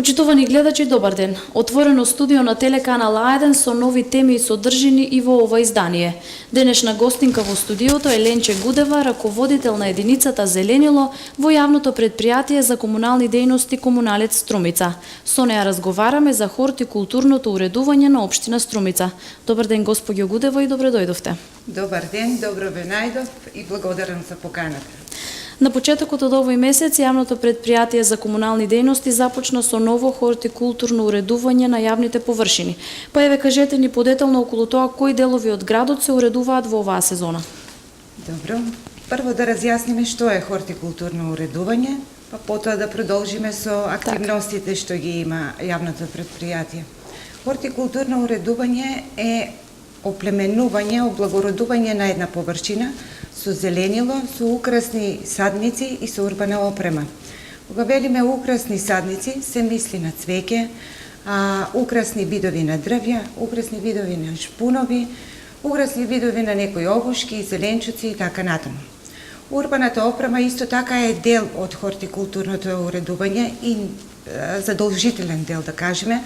Почитувани гледачи, добар ден. Отворено студио на Телеканал А1 со нови теми и содржини и во ова издание. Денешна гостинка во студиото е Ленче Гудева, раководител на единицата Зеленило во јавното предпријатие за комунални дејности Комуналец Струмица. Со неа разговараме за хортикултурното уредување на општина Струмица. Добар ден, госпоѓо Гудева, и добре дојдовте. Добар ден, добро ве најдов и благодарам за поканата. На почетокот од овој месец, јавното предпријатие за комунални дејности започна со ново хортикултурно уредување на јавните површини. Па еве кажете ни подетално околу тоа кои делови од градот се уредуваат во оваа сезона. Добро. Прво да разјасниме што е хортикултурно уредување, па потоа да продолжиме со активностите што ги има јавното предпријатие. Хортикултурно уредување е оплеменување, облагородување на една површина со зеленило, со украсни садници и со урбана опрема. Кога велиме украсни садници, се мисли на цвеќе, украсни видови на дрвја, украсни видови на шпунови, украсни видови на некои обушки, зеленчуци и така натаму. Урбаната опрема исто така е дел од хортикултурното уредување и задолжителен дел, да кажеме,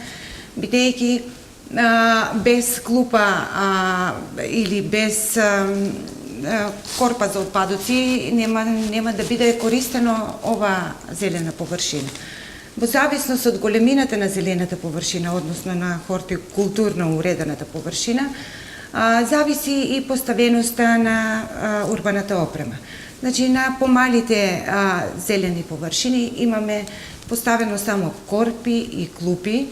бидејќи без клупа или без корпа за отпадоци нема да биде користено ова зелена површина. Во зависност од големината на зелената површина, односно на хортикултурно уредената површина, зависи и поставеноста на урбаната опрема. Значи, на помалите зелени површини имаме поставено само корпи и клупи,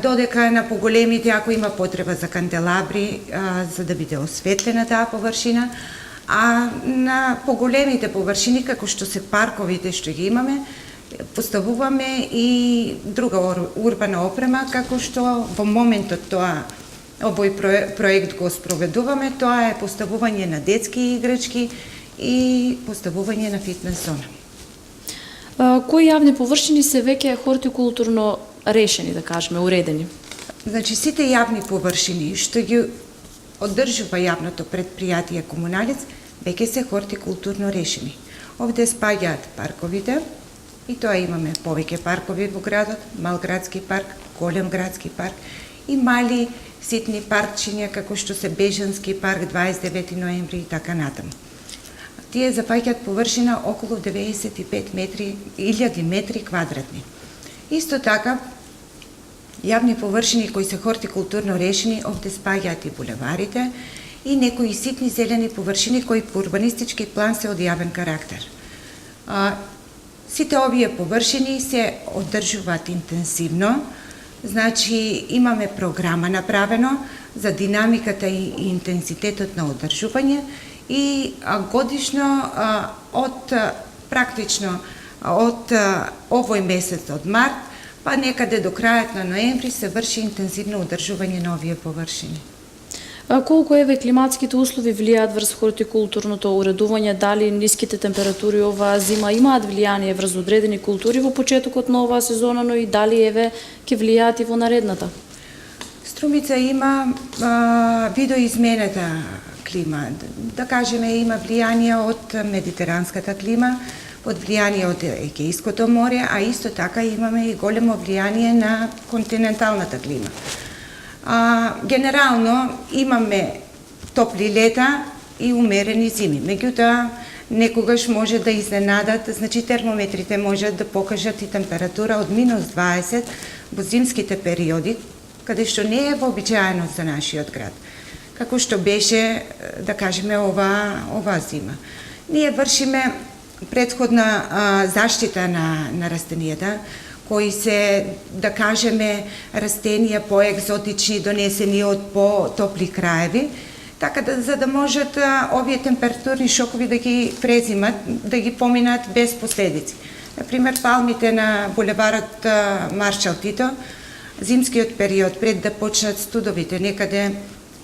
додека на поголемите, ако има потреба за канделабри, за да биде осветлена таа површина, а на поголемите површини, како што се парковите што ги имаме, поставуваме и друга урбана опрема, како што во моментот овој проект го спроведуваме, тоа е поставување на детски играчки и поставување на фитнес зона. Кои јавни површини се веќе хортикултурно решени, да кажеме, уредени? Значи, сите јавни површини што ги оддржува јавното предпријатие Комуналец веќе се хортикултурно решени. Овде спаѓаат парковите, и тоа имаме повеќе паркови во градот, мал градски парк, голем градски парк и мали ситни паркчиња како што се Бежански парк, 29 ноември и така натаму. Тие зафаќаат површина околу 95.000 метри квадратни. Исто така, јавни површини кои се хортикултурно решени, овде спаѓаат и булеварите и некои ситни зелени површини кои по урбанистички план се од јавен карактер. Сите овие површини се оддржуваат интенсивно, значи имаме програма направено за динамиката и интензитетот на оддржување и годишно практично од овој месец, од март, па некаде до крајот на ноември се врши интензивно одржување на овие површини. Колку еве климатските услови влијаат врз хортикултурното уредување, дали ниските температури оваа зима имаат влијание врз одредени култури во почетокот на оваа сезона, но и дали еве ќе влијаат и во наредната? Струмица има видоизменета клима, да кажеме има влијание од медитеранската клима, од влијание од Егејското море, а исто така имаме и големо влијание на континенталната клима. Генерално имаме топли лета и умерени зими. Меѓутоа, некогаш може да изненадат, значи термометрите можат да покажат и температура од -20 во зимските периоди, каде што не е вообичаено за нашиот град, како што беше, да кажеме, ова зима. Ние вршиме предходна заштита на растенијата, кои се, да кажеме, растенија поекзотични, донесени од по-топли краеви, така за да можат овие температурни шокови да ги презимат, да ги поминат без последици. Например, палмите на булеварот Маршал Тито, зимскиот период, пред да почнат студовите, некаде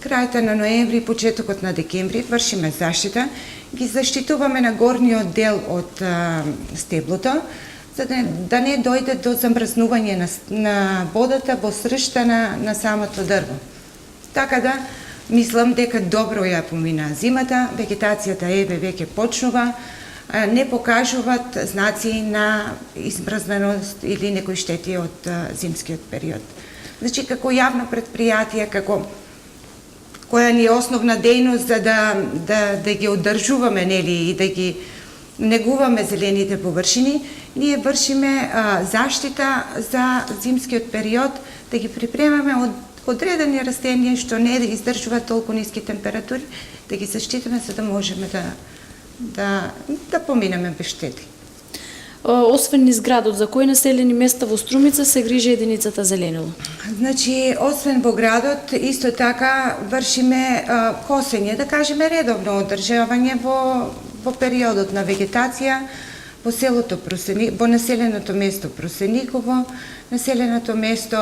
крајата на ноември, почетокот на декември, вршиме заштита, ги заштитуваме на горниот дел од стеблото, за да не дојде до замрзнување на водата во сршта на самото дрво. Така да, мислам дека добро ја помина зимата, вегетацијата веќе почнува, не покажуваат знаци на измрзненост или некои штети од зимскиот период. Значи, како јавно предпријатие, која ни е основна дејност за да ги одржуваме, нели, и да ги негуваме зелените површини, ние вршиме заштита за зимскиот период, да ги припремаме од одредени растенија што не издржуваат толку ниски температури, да ги заштитиме за да можеме да поминеме без штети. Освен низ градот, за кои населени места во Струмица се грижи единицата Зеленило? Значи, освен во градот, исто така вршиме косење, да кажеме редовно одржавање во периодот на вегетација, во селото во населеното место Просениково, населеното место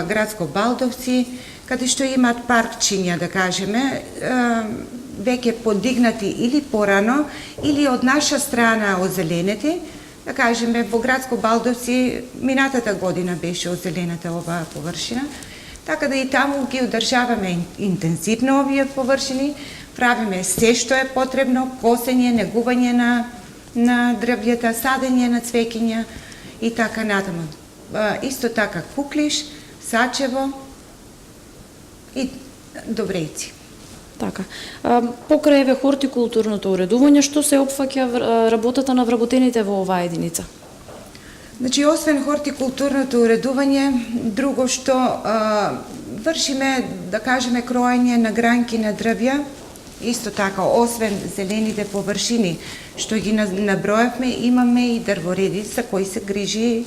градско Балдовци, каде што имаат паркчиња, да кажеме, веќе подигнати или порано, или од наша страна озеленети. Да кажеме, во градско Балдовци минатата година беше озелената оваа површина, така да и таму ги одржаваме интензивно овие површини, правиме се што е потребно, косење, негување на дрвјата, садење на цвеќиња и така натаму. Исто така куклиш, сачево и добрејци. Така. Покрај еве хортикултурното уредување, што се опфаќа работата на вработените во оваа единица? Значи, освен хортикултурното уредување, друго што вршиме, да кажеме, кроење на гранки на дрвја, исто така, освен зелените површини што ги набројавме, имаме и дрвореди за кои се грижи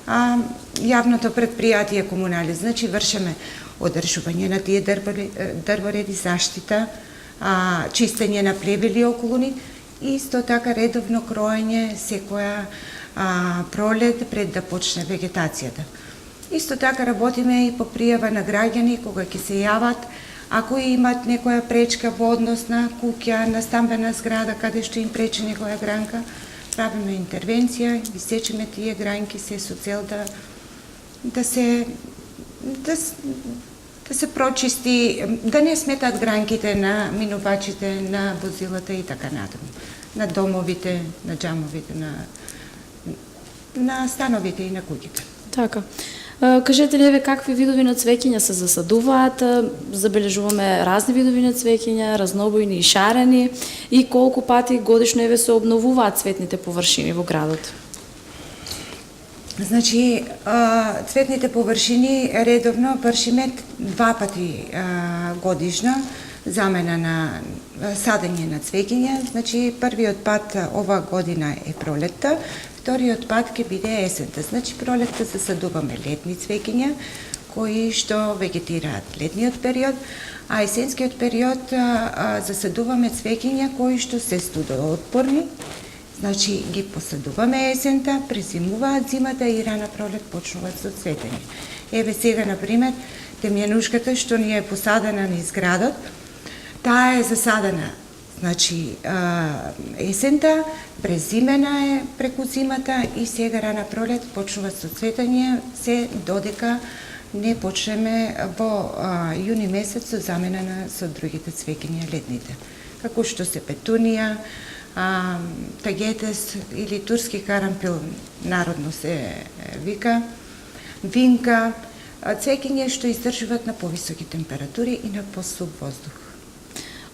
јавното предпријатие комунали. Значи, вршиме одржување на тие дрвореди, заштита, чистење на плевели околу ни и исто така редовно кроење секоја пролет пред да почне вегетацијата. Исто така работиме и по пријава на граѓани кога ќе се јават, ако имат некоја пречка во однос на куќа, на стамбена зграда каде што им пречи некоја гранка, правиме интервенција, ги сечеме тие гранки се со цел да се прочисти, да не сметат гранките на минувачите, на возилата и така натаму, на домовите, на џамовите, на становите и на куќите. Така. Кажете ли, еве, какви видови на цвеќиња се засадуваат? Забележуваме разни видови на цвеќиња, разнобојни и шарени, и колку пати годишно еве се обновуваат цветните површини во градот? Значи, цветните површини редовно вршиме 2 пати годишно замена на садење на цвеќиња. Значи, првиот пат оваа година е пролетта, вториот пат ќе биде есента. Значи, пролетта засадуваме летни цвеќиња кои што вегетираат летниот период, а есенскиот период засадуваме цвеќиња кои што се студоотпорни. Значи, ги посадуваме есента, презимуваат зимата и рана пролет почнуваат со цветење. Еве сега, например, темјанушката што ни е посадена низ градот, таа е засадена, значи, есента, презимена е преку зимата и сега рана пролет почнуваат со цветење, се додека не почнеме во јуни месец со замена со другите цвеќиња летните, како што се петунија, тагетес или турски карампил, народно се вика, винка, цвеќиња што издржуваат на повисоки температури и на посух воздух.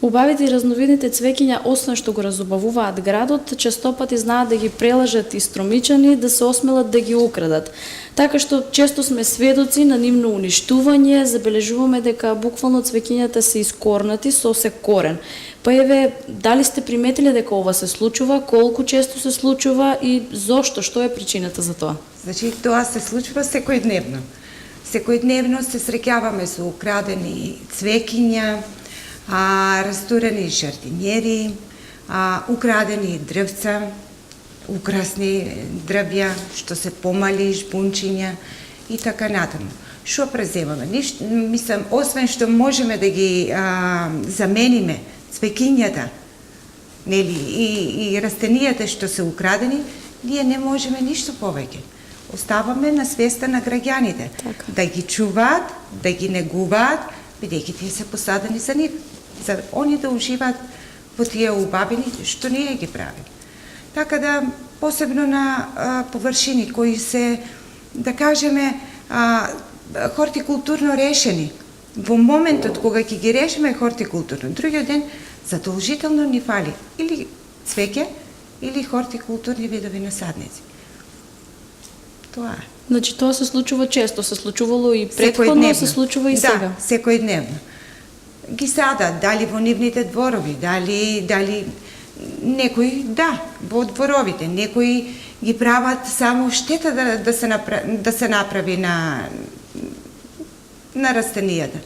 Убавите и разновидните цвеќиња, освен што го разубавуваат градот, честопати знаат да ги прелажат и струмичани, да се осмелат да ги украдат. Така што често сме сведоци на нивно уништување, забележуваме дека буквално цвеќињата се искорнати со се корен. Па еве, дали сте приметиле дека ова се случува, колку често се случува и зошто, што е причината за тоа? Значи, тоа се случува секојдневно. Секојдневно се среќаваме со украдени цвеќиња, растурени жардинјери, украдени дрвца, украсни дрвја, што се помали, жбунчиња и така натаму. Што преземаме? Мислам, освен што можеме да ги замениме цвеќињата, нели, и растенијата што се украдени, ние не можеме ништо повеќе. Оставаме на свеста на граѓаните, да ги чуваат, да ги негуваат, бидејќи тие се посадени за нив, за они да уживаат во тие убавини што ние ги правиме. така да посебно на површини кои се, да кажеме, хортикултурно решени. Во моментот кога ќе ги решиме хортикултурно, другиот ден задолжително ни фали или цвеќе или хортикултурни видови насадници. Тоа е. Значи тоа се случува често, се случувало и претходно, се случува и сега. Да, секојдневно. Ги садат, дали во нивните дворови, дали некои, да, во дворовите, некои ги прават само штета да се направи на растенијата.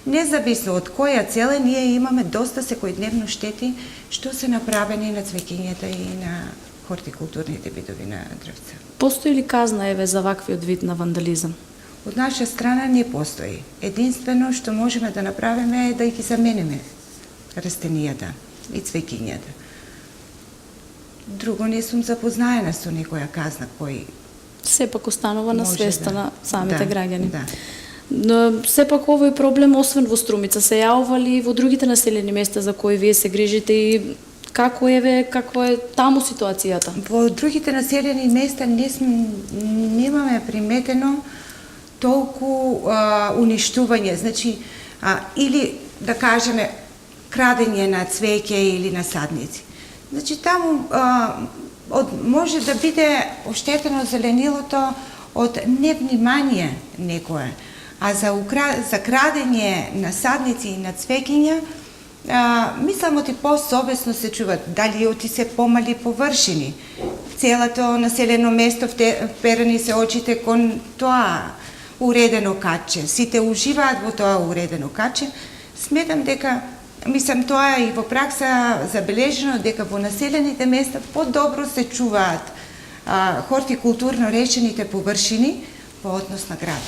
Независно од која цел е, ние имаме доста секојдневно штети што се направени на цвеќињата и на хортикултурните видови на дрвца. Постои ли казна еве за ваквиот вид на вандализам? Од наша страна не постои. Единствено што можеме да направиме е да ги замениме растенијата и цвеќињата. Друго не сум запознаена со некоја казна кој Сепак останува на свеста на самите граѓани. Да. Но сепак овој проблем, освен во Струмица, се јавува ли и во другите населени места за кои вие се грижите и каква е таму ситуацијата? Во другите населени места немаме приметено толку уништување, значи или да кажеме крадење на цвеќе или насадници. Значи таму може да биде оштетено зеленилото од невнимание некое, а за крадење на садници и на цвеќиња мислам оти посовесно се чуват, дали оти се помали површини. Целото населено место вперени се очите кон тоа уредено катче. Сите уживаат во тоа уредено катче. Сметам дека, мислам тоа и во пракса забележено, дека во населените места подобро се чуваат хортикултурно решените површини во однос на градот.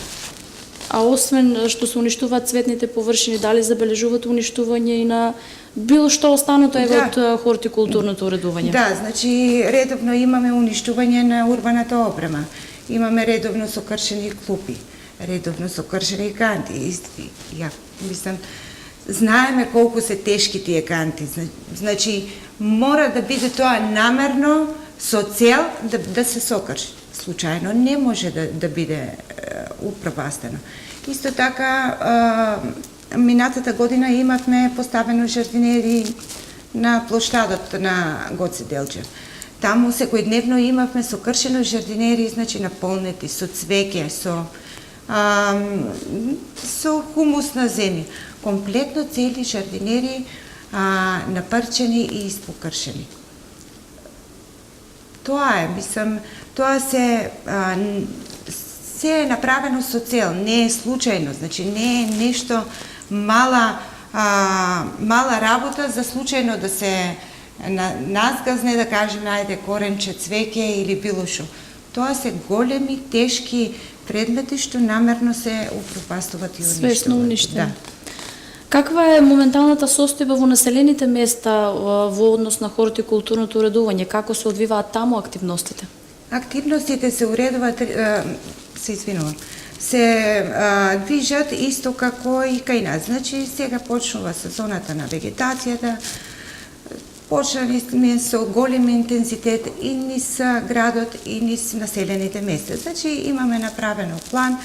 А освен што се уништуваат цветните површини, дали забележувате уништување и на било што останато од хортикултурното уредување? Да, значи редовно имаме уништување на урбаната опрема. Имаме редовно сокршени клупи, редовно сокршени канти. Ја мислам, знаеме колку се тешки тие канти. Значи мора да биде тоа намерно со цел да се сокрши. Случајно не може да биде упропастено. Исто така, минатата година имавме поставено жардинери на плоштадот на Гоце Делчев. Таму секојдневно имавме сокршено жардинери, значи наполнети со цвеќе, со хумусна земја. Комплетно цели жардинери напрчени и испокршени. Тоа е, мислам, тоа се е направено со цел, не е случајно, значи не е нешто мала работа за случајно да се назгазне, да кажеме, ајде коренче цвеќе или било што. Тоа се големи, тешки предмети што намерно се упропастуваат и уништуваат. Свесно уништени. Каква е моменталната состојба во населените места во однос на хортикултурното уредување? Како се одвиваат таму активностите? Активностите се уредуваат, се движат исто како и кај нас. Значи сега почнува сезоната на вегетацијата, почнали сме со голем интензитет и низ градот и низ населените места. Значи имаме направено план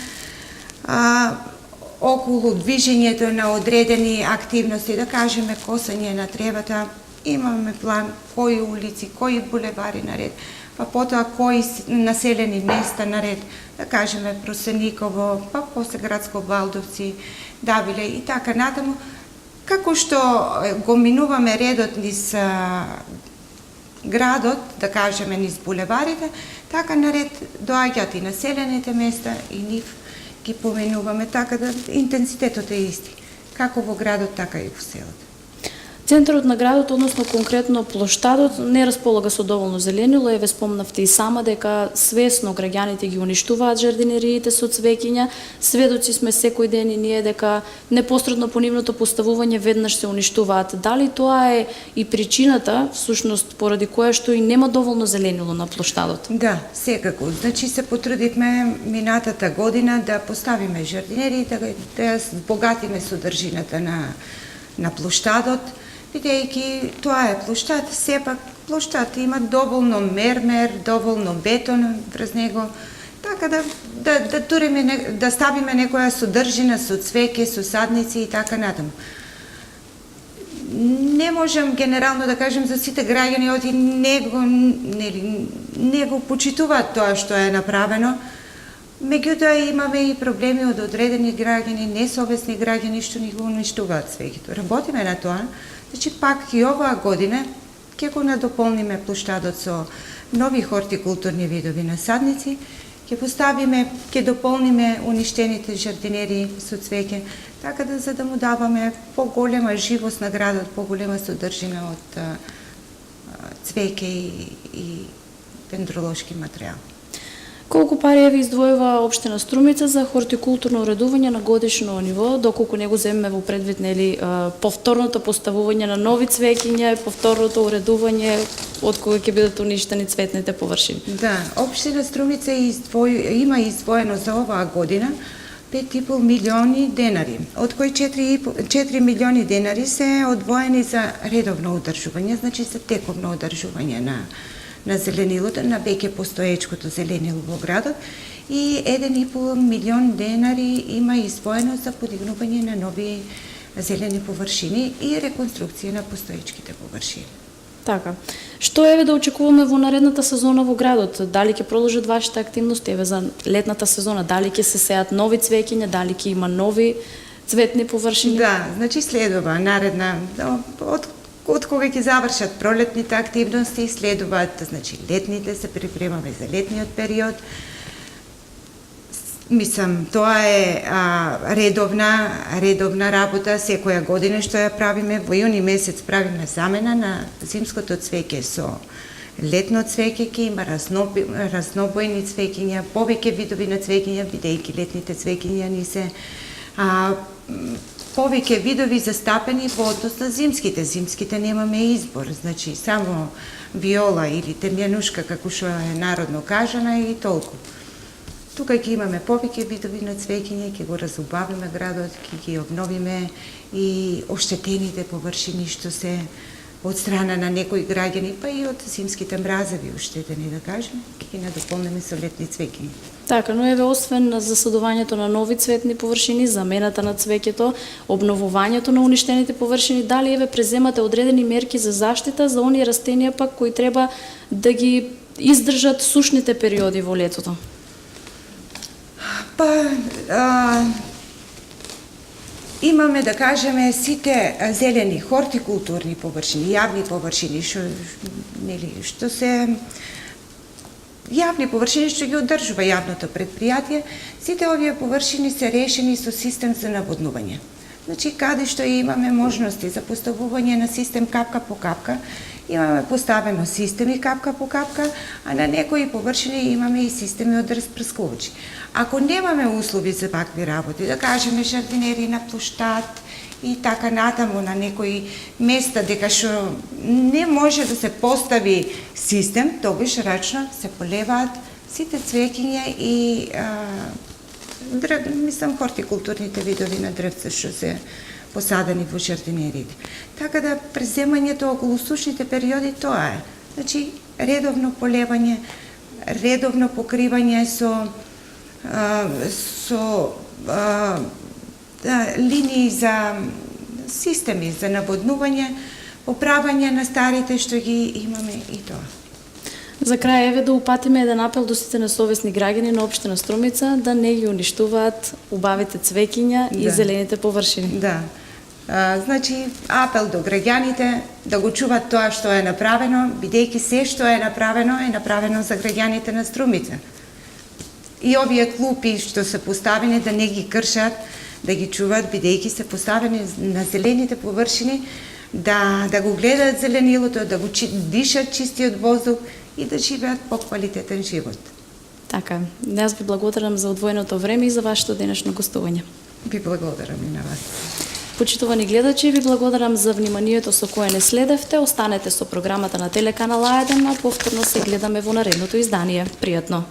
околу движењето на одредени активности, да кажеме косење на тревата, имаме план кои улици, кои булевари наред, па потоа кои населени места наред, да кажеме Просениково, па после Градско Балдовци, Давиле и така натаму. Како што го минуваме редот низ градот, да кажеме низ булеварите, така наред доаѓаат и населените места и нив ги поменуваме, така да интензитетот е исти, како во градот, така и во селото. Центарот на градот, односно конкретно плоштадот, не располага со доволно зеленило, еве спомнавте и сама дека свесно граѓаните ги уништуваат жардинериите со цвеќиња. Сведоци сме секој ден и ние дека непосредно по нивното поставување веднаш се уништуваат. Дали тоа е и причината, всушност поради која што и нема доволно зеленило на плоштадот? Да, секако. Значи се потрудивме минатата година да поставиме жардинери, да збогатиме содржината на плоштадот, бидејќи тоа е плоштад, сепак площад има доволно мермер, доволно бетон врз него, така да туриме, да ставиме некоја содржина со цвеќе, со садници и така натаму. Не можам генерално да кажем за сите граѓани оти не го почитуваат тоа што е направено. Меѓутоа имаме и проблеми од одредени граѓани, несовесни граѓани што ни го уништуваат цвеќето. Работиме на тоа, значи пак и оваа година ќе го надополниме площадот со нови хортикултурни видови насадници, ќе дополниме уништените жардинери со цвеќе, така за да му даваме поголема живост на градот, поголема содржина од цвеќе и дендролошки материјал. Колку пари ви издвојува општина Струмица за хортикултурно уредување на годишно ниво, доколку не го земеме во предвид повторното поставување на нови цвеќиња, повторното уредување од кога ќе бидат уништени цветните површини? Да, општина Струмица има издвоено за оваа година 5,5 милиони денари, од кои 4 милиони денари се одвоени за редовно одржување, значи за тековно одржување на зеленилото, на веќе постоечкото зеленило во градот, и 1,5 милион денари има издвоено за подигнување на нови зелени површини и реконструкција на постоечките површини. Така. Што еве да очекуваме во наредната сезона во градот? Дали ќе продолжат вашите активности еве за летната сезона? Дали ќе се сеат нови цвеќиња? Дали ќе има нови цветни површини? Да, значи следува наредна од кога ќе завршат пролетните активности, следуваат, значи летните, се припремаме за летниот период. Мислам, тоа е редовна работа секоја година што ја правиме. Во јуни месец правиме замена на зимското цвеќе со летно цвеќе, ќе има разнобојни цвеќиња, повеќе видови на цвеќиња, бидејќи летните цвеќиња ни се повеќе видови застапени во однос на зимските. Зимските немаме избор, значи само виола или темјанушка, како што е народно кажана, и толку. Тука ќе имаме повеќе видови на цвеќиња, ќе го разубавиме градот, ќе ги обновиме и оштетените површини што се од страна на некои граѓани, па и од зимските мразеви оштетени, да кажем, ќе ги надополниме со летни цвеќиња. Така, но еве освен засадувањето на нови цветни површини, замената на цвеќето, обновувањето на уништените површини, дали еве преземате одредени мерки за заштита за оние растенија пак кои треба да ги издржат сушните периоди во летото? Имаме, да кажеме, сите зелени хортикултурни површини, јавни површини, што се јавни површини што ги одржува јавното предпријатие, сите овие површини се решени со систем за наводнување. Значи, каде што имаме можности за поставување на систем капка по капка, имаме поставено системи капка по капка, а на некои површини имаме и системи од распрскувачи. Ако немаме услови за вакви работи, да кажеме жардинери на площад и така натаму на некои места дека што не може да се постави систем, тогаш рачно се полеваат сите цвеќиња и мислам хортикултурните видови на дрвца што се посадени во жардинерите. Така да преземањето околу сушните периоди тоа е. Значи редовно полевање, редовно покривање со линии за системи за наводнување, поправање на старите што ги имаме и тоа. За крај еве да упатиме еден апел до сите несовесни граѓани на општина Струмица да не ги уништуваат убавите цвеќиња и зелените површини. Да. Значи апел до граѓаните да го чуваат тоа што е направено, бидејќи се што е направено за граѓаните на Струмица. И овие клупи што се поставени да не ги кршат, да ги чуваат, бидејќи се поставени на зелените површини, да го гледаат зеленилото, да го дишат чистиот воздух и да живеат поквалитетен живот. Така, јас ви благодарам за одвоеното време и за вашето денешно гостување. Ви благодарам и на вас. Почитувани гледачи, ви благодарам за вниманието со кое не следевте. Останете со програмата на телеканал А1, а повторно се гледаме во наредното издание. Пријатно!